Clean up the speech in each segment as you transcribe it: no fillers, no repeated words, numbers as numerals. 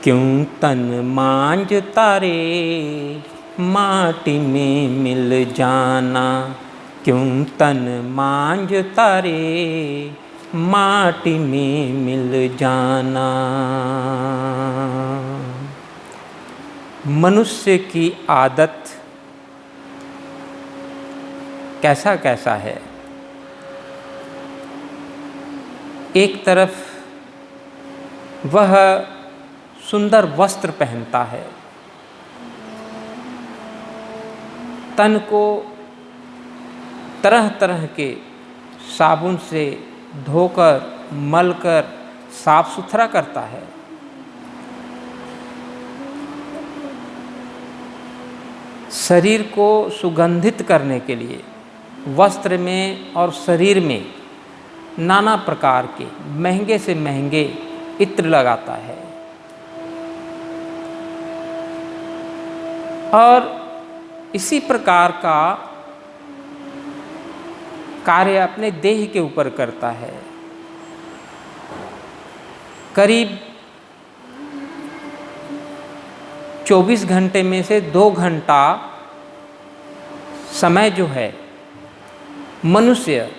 क्यों तन मांझता रे माटी में मिल जाना, क्यों तन मांझता रे माटी में मिल जाना। मनुष्य की आदत कैसा कैसा है। एक तरफ वह सुंदर वस्त्र पहनता है, तन को तरह तरह के साबुन से धोकर मलकर साफ सुथरा करता है। शरीर को सुगंधित करने के लिए वस्त्र में और शरीर में नाना प्रकार के महंगे से महंगे इत्र लगाता है और इसी प्रकार का कार्य अपने देह के ऊपर करता है। करीब 24 घंटे में से 2 घंटा समय जो है मनुष्य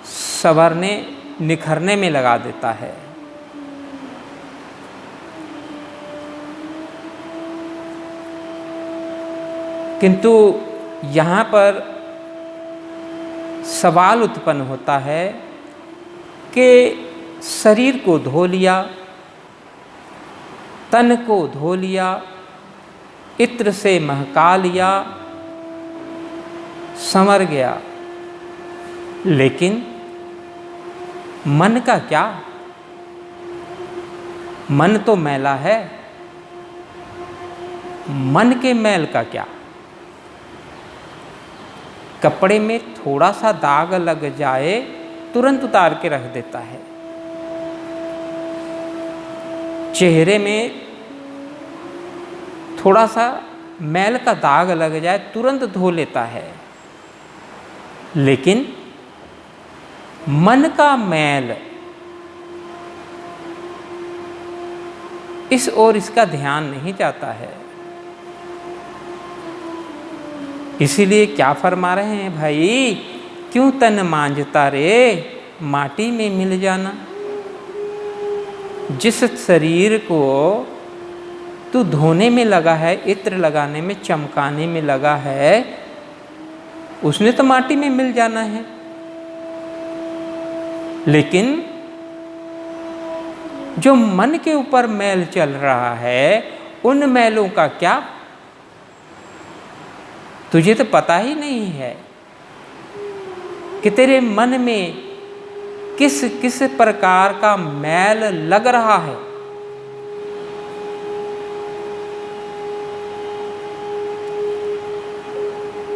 संवरने निखरने में लगा देता है। किंतु यहाँ पर सवाल उत्पन्न होता है कि शरीर को धो लिया, तन को धो लिया, इत्र से महका लिया, संवर गया, लेकिन मन का क्या? मन तो मैला है। मन के मैल का क्या? कपड़े में थोड़ा सा दाग लग जाए तुरंत उतार के रख देता है। चेहरे में थोड़ा सा मैल का दाग लग जाए तुरंत धो लेता है। लेकिन मन का मैल, इस ओर इसका ध्यान नहीं जाता है। इसीलिए क्या फरमा रहे हैं भाई, क्यों तन मांझता रे माटी में मिल जाना। जिस शरीर को तू धोने में लगा है, इत्र लगाने में, चमकाने में लगा है, उसने तो माटी में मिल जाना है। लेकिन जो मन के ऊपर मैल चल रहा है, उन मैलों का क्या? तुझे तो पता ही नहीं है कि तेरे मन में किस किस प्रकार का मैल लग रहा है।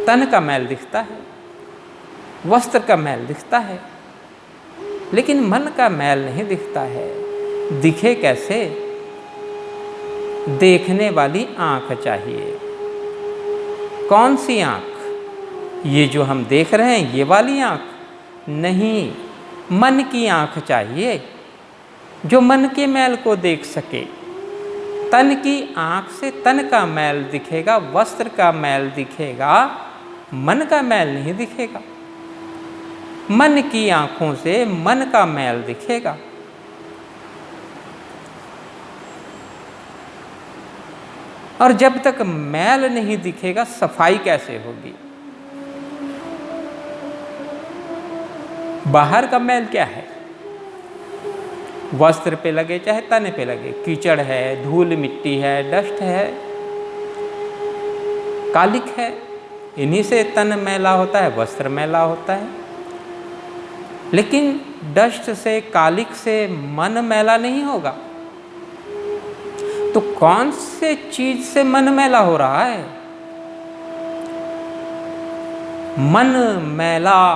तन का मैल दिखता है, वस्त्र का मैल दिखता है, लेकिन मन का मैल नहीं दिखता है। दिखे कैसे? देखने वाली आंख चाहिए। कौन सी आंख? ये जो हम देख रहे हैं ये वाली आंख नहीं, मन की आंख चाहिए जो मन के मैल को देख सके। तन की आंख से तन का मैल दिखेगा, वस्त्र का मैल दिखेगा, मन का मैल नहीं दिखेगा। मन की आंखों से मन का मैल दिखेगा। और जब तक मैल नहीं दिखेगा, सफाई कैसे होगी? बाहर का मैल क्या है? वस्त्र पे लगे चाहे तन पे लगे, कीचड़ है, धूल मिट्टी है, डस्ट है, कालिक है, इन्हीं से तन मैला होता है, वस्त्र मैला होता है। लेकिन डस्ट से, कालिक से मन मैला नहीं होगा। तो कौन से चीज से मन मैला हो रहा है? मन मैला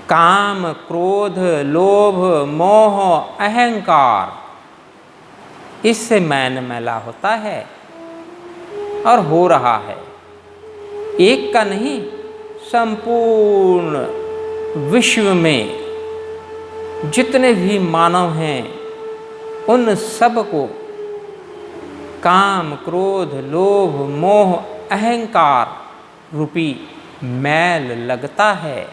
काम, क्रोध, लोभ, मोह, अहंकार, इससे मन मैला होता है और हो रहा है। एक का नहीं, संपूर्ण विश्व में जितने भी मानव हैं उन सब को काम, क्रोध, लोभ, मोह, अहंकार रूपी मैल लगता है।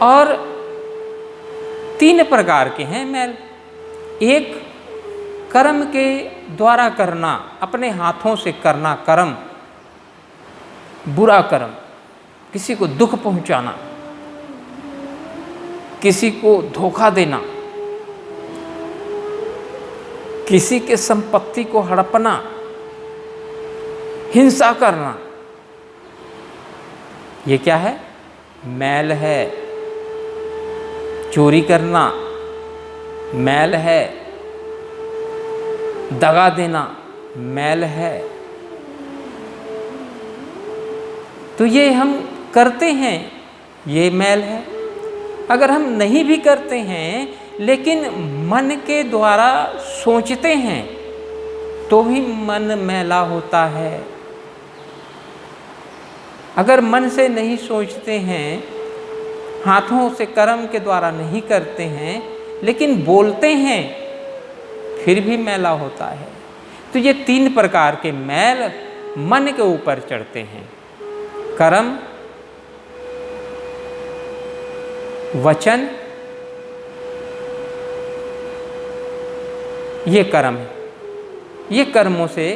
और 3 प्रकार के हैं मैल। एक, कर्म के द्वारा करना, अपने हाथों से करना कर्म, बुरा कर्म, किसी को दुख पहुंचाना, किसी को धोखा देना, किसी के संपत्ति को हड़पना, हिंसा करना, ये क्या है? मैल है। चोरी करना मैल है, दगा देना मैल है। तो ये हम करते हैं, ये मैल है। अगर हम नहीं भी करते हैं लेकिन मन के द्वारा सोचते हैं तो भी मन मैला होता है। अगर मन से नहीं सोचते हैं, हाथों से कर्म के द्वारा नहीं करते हैं लेकिन बोलते हैं, फिर भी मैला होता है। तो ये 3 प्रकार के मैल मन के ऊपर चढ़ते हैं। कर्म, वचन, ये कर्म है। ये कर्मों से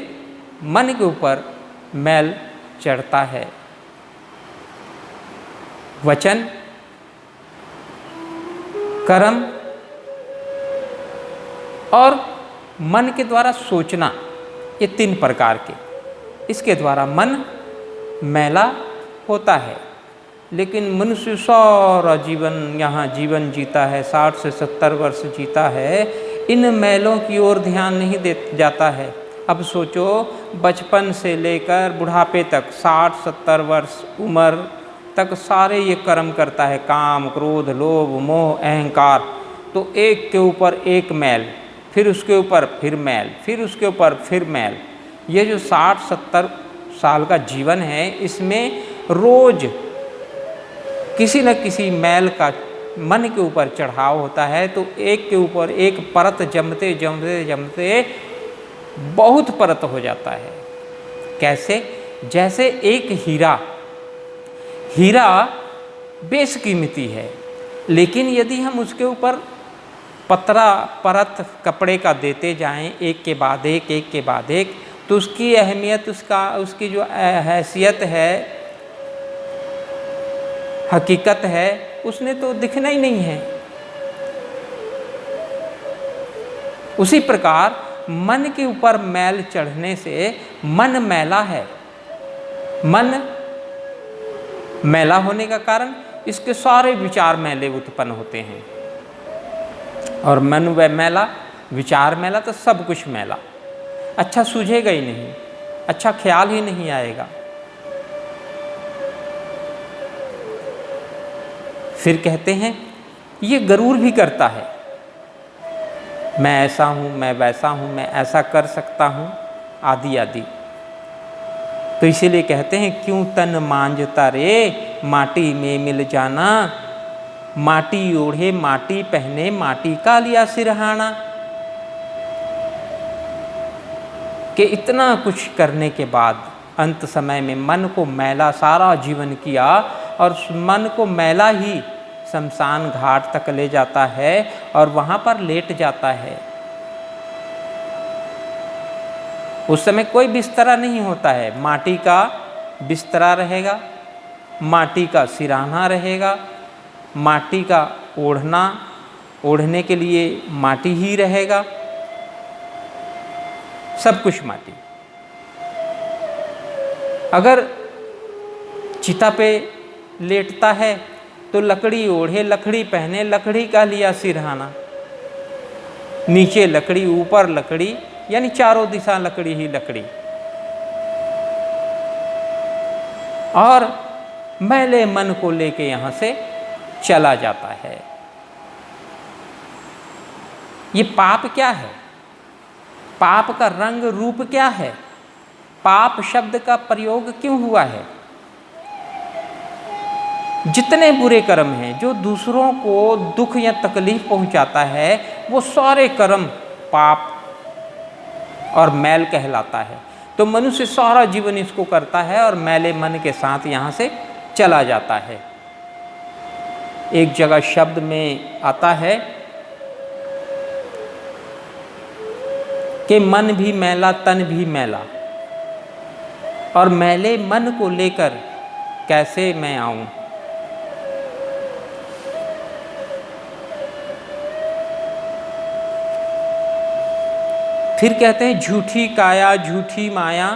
मन के ऊपर मैल चढ़ता है। वचन, कर्म और मन के द्वारा सोचना, ये 3 प्रकार के, इसके द्वारा मन मैला होता है। लेकिन मनुष्य सारा जीवन यहाँ जीवन जीता है, 60 से 70 वर्ष जीता है, इन मैलों की ओर ध्यान नहीं दे जाता है। अब सोचो, बचपन से लेकर बुढ़ापे तक 60-70 वर्ष उम्र तक सारे ये कर्म करता है, काम, क्रोध, लोभ, मोह, अहंकार। तो एक के ऊपर एक मैल, फिर उसके ऊपर फिर मैल, फिर उसके ऊपर फिर मैल। ये जो 60-70 साल का जीवन है, इसमें रोज किसी न किसी मैल का मन के ऊपर चढ़ाव होता है। तो एक के ऊपर एक परत जमते जमते जमते बहुत परत हो जाता है। कैसे? जैसे एक हीरा बेशकीमती है, लेकिन यदि हम उसके ऊपर पतरा परत कपड़े का देते जाएं एक के बाद एक, तो उसकी अहमियत, उसकी जो हैसियत है, हकीकत है, उसने तो दिखना ही नहीं है। उसी प्रकार मन के ऊपर मैल चढ़ने से मन मैला है। मन मैला होने का कारण इसके सारे विचार मैले उत्पन्न होते हैं। और मन व मैला, विचार मैला, तो सब कुछ मैला। अच्छा सूझेगा ही नहीं, अच्छा ख्याल ही नहीं आएगा। फिर कहते हैं ये गरूर भी करता है, मैं ऐसा हूँ, मैं वैसा हूँ, मैं ऐसा कर सकता हूँ, आदि आदि। तो इसीलिए कहते हैं क्यों तन मांझता रे माटी में मिल जाना, माटी ओढ़े माटी पहने माटी का लिया सिरहाना। कि इतना कुछ करने के बाद अंत समय में मन को मैला सारा जीवन किया, और उस मन को मैला ही शमशान घाट तक ले जाता है और वहाँ पर लेट जाता है। उस समय कोई बिस्तरा नहीं होता है, माटी का बिस्तरा रहेगा, माटी का सिरहाना रहेगा, माटी का ओढ़ने के लिए माटी ही रहेगा, सब कुछ माटी। अगर चिता पे लेटता है तो लकड़ी ओढ़े, लकड़ी पहने, लकड़ी का लिया सिरहाना। नीचे लकड़ी, ऊपर लकड़ी, यानी चारों दिशा लकड़ी ही लकड़ी। और मैले मन को लेके यहाँ से चला जाता है। ये पाप क्या है? पाप का रंग रूप क्या है? पाप शब्द का प्रयोग क्यों हुआ है? जितने बुरे कर्म हैं, जो दूसरों को दुख या तकलीफ पहुंचाता है, वो सारे कर्म पाप और मैल कहलाता है। तो मनुष्य सारा जीवन इसको करता है और मैले मन के साथ यहाँ से चला जाता है। एक जगह शब्द में आता है कि मन भी मैला तन भी मैला, और मैले मन को लेकर कैसे मैं आऊं। फिर कहते हैं झूठी काया झूठी माया,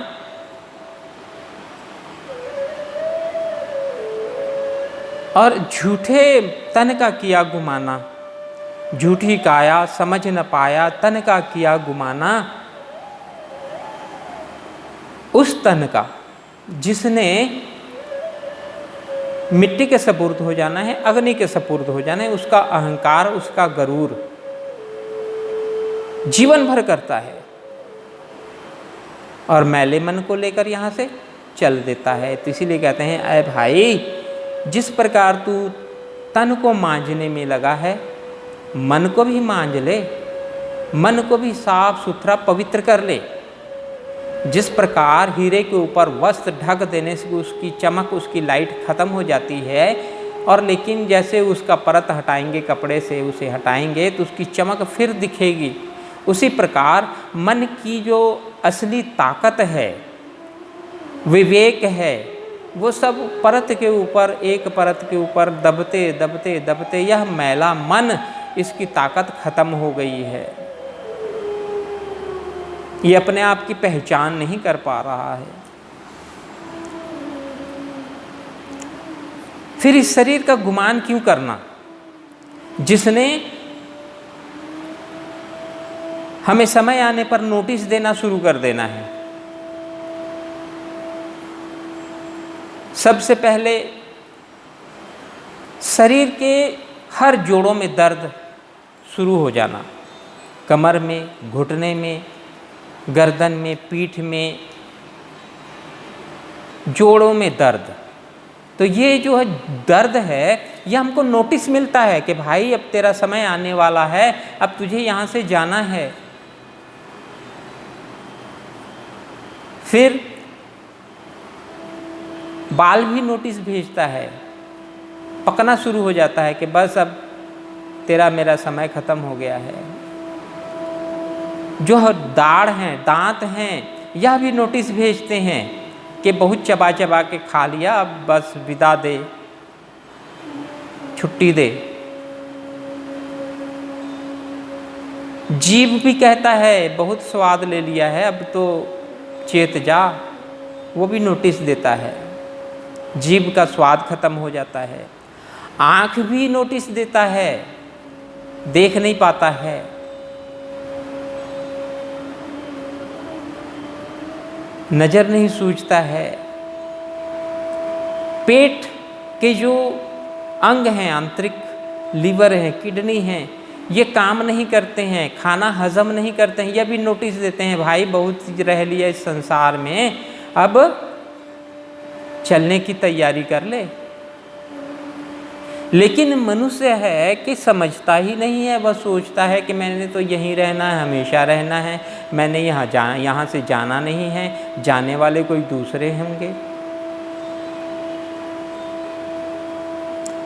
और झूठे तन का किया गुमाना। झूठी काया समझ न पाया, तन का किया गुमाना। उस तन का जिसने मिट्टी के सपुर्द हो जाना है, अग्नि के सपुर्द हो जाना है, उसका अहंकार, उसका गरूर जीवन भर करता है और मैले मन को लेकर यहाँ से चल देता है। तो इसीलिए कहते हैं, अय भाई, जिस प्रकार तू तन को मांझने में लगा है, मन को भी मांझ ले, मन को भी साफ सुथरा पवित्र कर ले। जिस प्रकार हीरे के ऊपर वस्त्र ढक देने से उसकी चमक, उसकी लाइट खत्म हो जाती है, और लेकिन जैसे उसका परत हटाएंगे, कपड़े से उसे हटाएंगे तो उसकी चमक फिर दिखेगी। उसी प्रकार मन की जो असली ताकत है, विवेक है, वो सब परत के ऊपर, एक परत के ऊपर दबते दबते दबते यह मैला मन, इसकी ताकत खत्म हो गई है। ये अपने आप की पहचान नहीं कर पा रहा है। फिर इस शरीर का गुमान क्यों करना, जिसने हमें समय आने पर नोटिस देना शुरू कर देना है। सबसे पहले शरीर के हर जोड़ों में दर्द शुरू हो जाना, कमर में, घुटने में, गर्दन में, पीठ में, जोड़ों में दर्द। तो ये जो है दर्द है, ये हमको नोटिस मिलता है कि भाई अब तेरा समय आने वाला है, अब तुझे यहाँ से जाना है। फिर बाल भी नोटिस भेजता है, पकना शुरू हो जाता है कि बस अब तेरा मेरा समय खत्म हो गया है। जो दाढ़ हैं, दांत हैं, यह भी नोटिस भेजते हैं कि बहुत चबा चबा के खा लिया, अब बस विदा दे, छुट्टी दे। जीभ भी कहता है बहुत स्वाद ले लिया है, अब तो चेत जा, वो भी नोटिस देता है। जीभ का स्वाद खत्म हो जाता है। आँख भी नोटिस देता है, देख नहीं पाता है। नज़र नहीं सूझता है। पेट के जो अंग हैं, आंतरिक, लीवर हैं, किडनी हैं, ये काम नहीं करते हैं, खाना हजम नहीं करते हैं। यह भी नोटिस देते हैं, भाई बहुत चीज़ रह लिया इस संसार में, अब चलने की तैयारी कर ले। लेकिन मनुष्य है कि समझता ही नहीं है, वह सोचता है कि मैंने तो यहीं रहना है, हमेशा रहना है, मैंने यहाँ से जाना नहीं है, जाने वाले कोई दूसरे होंगे।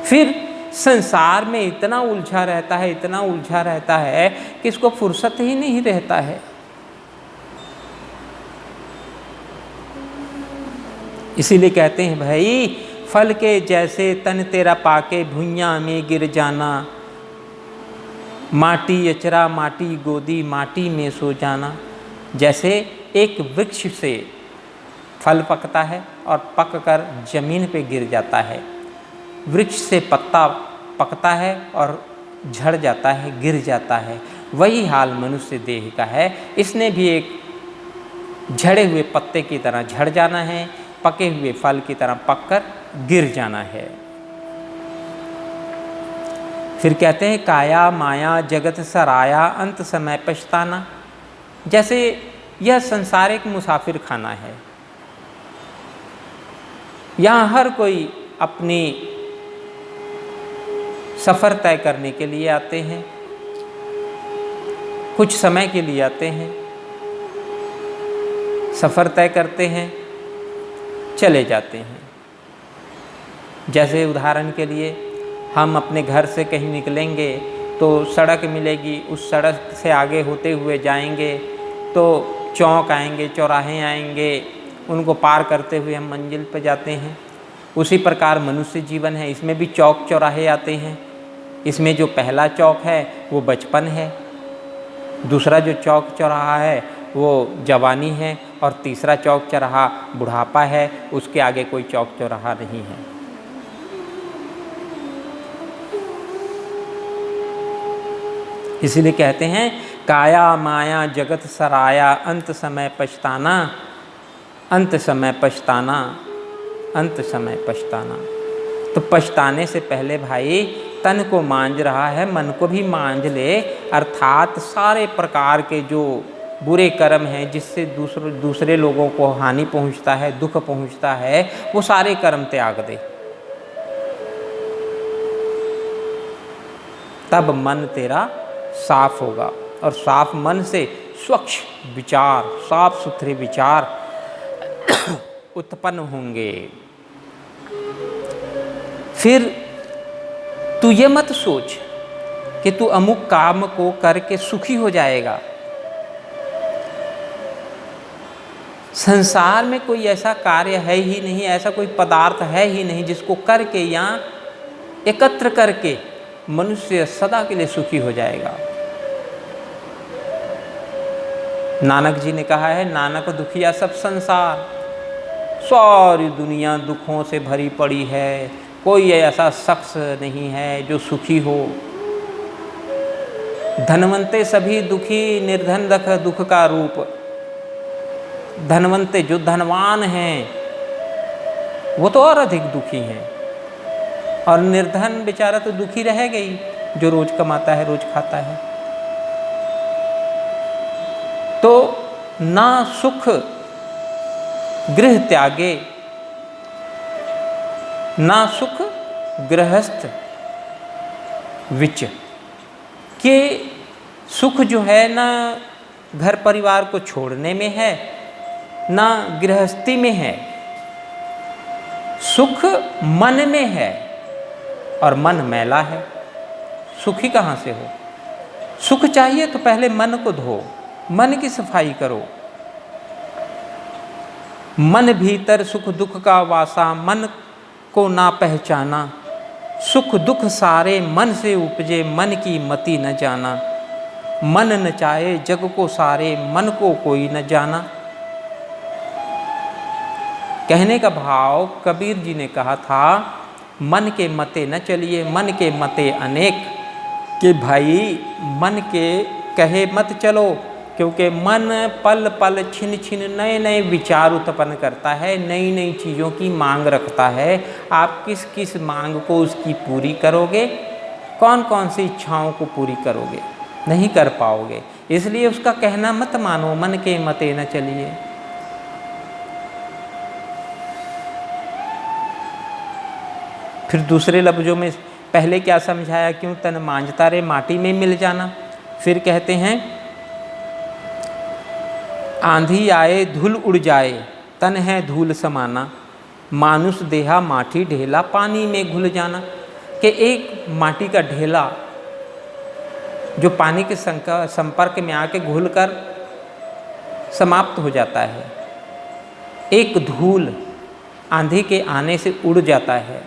फिर संसार में इतना उलझा रहता है, इतना उलझा रहता है कि इसको फुर्सत ही नहीं रहता है। इसीलिए कहते हैं, भाई फल के जैसे तन तेरा पाके भुइयां में गिर जाना, माटी अचरा माटी गोदी माटी में सो जाना। जैसे एक वृक्ष से फल पकता है और पककर जमीन पे गिर जाता है, वृक्ष से पत्ता पकता है और झड़ जाता है, गिर जाता है, वही हाल मनुष्य देह का है। इसने भी एक झड़े हुए पत्ते की तरह झड़ जाना है, पके हुए फल की तरह पककर गिर जाना है। फिर कहते हैं, काया माया जगत सराया अंत समय पछताना। जैसे यह संसार एक मुसाफिर खाना है, यहाँ हर कोई अपनी सफ़र तय करने के लिए आते हैं, कुछ समय के लिए आते हैं, सफ़र तय करते हैं, चले जाते हैं। जैसे उदाहरण के लिए हम अपने घर से कहीं निकलेंगे तो सड़क मिलेगी, उस सड़क से आगे होते हुए जाएंगे तो चौक आएंगे, चौराहे आएंगे, उनको पार करते हुए हम मंजिल पर जाते हैं। उसी प्रकार मनुष्य जीवन है, इसमें भी चौक चौराहे आते हैं। इसमें जो पहला चौक है वो बचपन है, दूसरा जो चौक चौराहा है वो जवानी है, और तीसरा चौक चौराहा बुढ़ापा है। उसके आगे कोई चौक चौराहा नहीं है। इसीलिए कहते हैं काया माया जगत सराया, अंत समय पछताना, अंत समय पछताना, अंत समय पछताना। तो पछताने से पहले भाई तन को मांझ रहा है, मन को भी मांझ ले, अर्थात सारे प्रकार के जो बुरे कर्म हैं जिससे दूसरे लोगों को हानि पहुंचता है, दुख पहुंचता है, वो सारे कर्म त्याग दे। तब मन तेरा साफ होगा, और साफ मन से स्वच्छ विचार, साफ सुथरे विचार उत्पन्न होंगे। फिर तू ये मत सोच कि तू अमुक काम को करके सुखी हो जाएगा। संसार में कोई ऐसा कार्य है ही नहीं, ऐसा कोई पदार्थ है ही नहीं जिसको करके या एकत्र करके मनुष्य सदा के लिए सुखी हो जाएगा। नानक जी ने कहा है, नानक दुखिया सब संसार, सारी दुनिया दुखों से भरी पड़ी है, कोई ऐसा शख्स नहीं है जो सुखी हो। धनवंते सभी दुखी, निर्धन रख दुख का रूप। धनवंते जो धनवान हैं वो तो और अधिक दुखी हैं, और निर्धन बेचारा तो दुखी रहेगा ही, जो रोज कमाता है, रोज खाता है। तो ना सुख गृह त्यागे, ना सुख गृहस्थ विच, के सुख जो है ना घर परिवार को छोड़ने में है, ना गृहस्थी में है। सुख मन में है, और मन मैला है, सुखी कहाँ से हो। सुख चाहिए तो पहले मन को धो, मन की सफाई करो। मन भीतर सुख दुख का वासा, मन को ना पहचाना। सुख दुख सारे मन से उपजे, मन की मति न जाना। मन नचाए जग को सारे, मन को कोई न जाना। कहने का भाव कबीर जी ने कहा था, मन के मते न चलिए, मन के मते अनेक, कि भाई मन के कहे मत चलो, क्योंकि मन पल पल छिन छिन नए नए विचार उत्पन्न करता है, नई नई चीज़ों की मांग रखता है। आप किस किस मांग को उसकी पूरी करोगे, कौन कौन सी इच्छाओं को पूरी करोगे, नहीं कर पाओगे। इसलिए उसका कहना मत मानो, मन के मते न चलिए। फिर दूसरे लफ्जों में पहले क्या समझाया, क्यों तन मांझता रे माटी में मिल जाना। फिर कहते हैं आंधी आए धूल उड़ जाए, तन है धूल समाना। मानुष देहा माटी ढेला, पानी में घुल जाना। कि एक माटी का ढेला जो पानी के संपर्क में आके घुलकर समाप्त हो जाता है, एक धूल आंधी के आने से उड़ जाता है,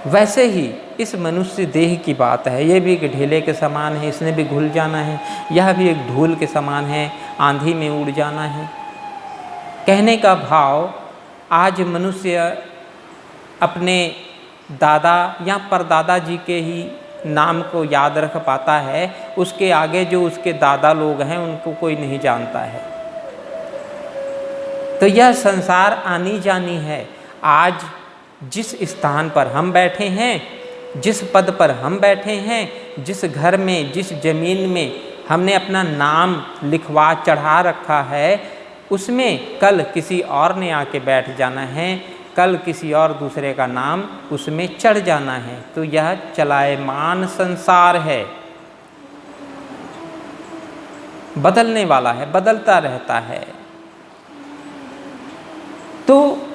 वैसे ही इस मनुष्य देह की बात है। ये भी एक ढेले के समान है, इसने भी घुल जाना है। यह भी एक धूल के समान है, आंधी में उड़ जाना है। कहने का भाव, आज मनुष्य अपने दादा या परदादा जी के ही नाम को याद रख पाता है, उसके आगे जो उसके दादा लोग हैं उनको कोई नहीं जानता है। तो यह संसार आनी जानी है। आज जिस स्थान पर हम बैठे हैं, जिस पद पर हम बैठे हैं, जिस घर में, जिस जमीन में हमने अपना नाम लिखवा चढ़ा रखा है, उसमें कल किसी और ने आके बैठ जाना है। कल किसी और दूसरे का नाम उसमें चढ़ जाना है। तो यह चलायमान संसार है, बदलने वाला है, बदलता रहता है। तो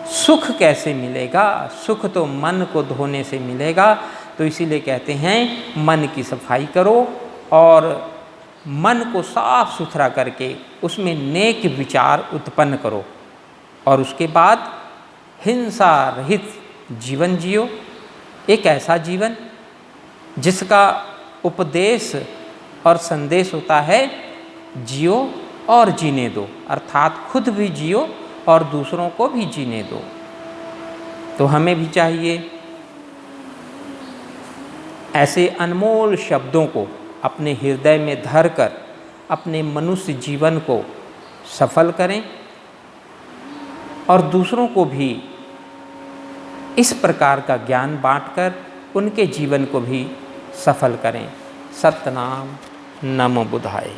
सुख कैसे मिलेगा? सुख तो मन को धोने से मिलेगा। तो इसीलिए कहते हैं मन की सफाई करो और मन को साफ सुथरा करके उसमें नेक विचार उत्पन्न करो और उसके बाद हिंसा रहित जीवन जियो। एक ऐसा जीवन जिसका उपदेश और संदेश होता है जियो और जीने दो, अर्थात खुद भी जियो और दूसरों को भी जीने दो। तो हमें भी चाहिए ऐसे अनमोल शब्दों को अपने हृदय में धरकर अपने मनुष्य जीवन को सफल करें और दूसरों को भी इस प्रकार का ज्ञान बांटकर उनके जीवन को भी सफल करें। सतनाम। नमो बुद्धाय।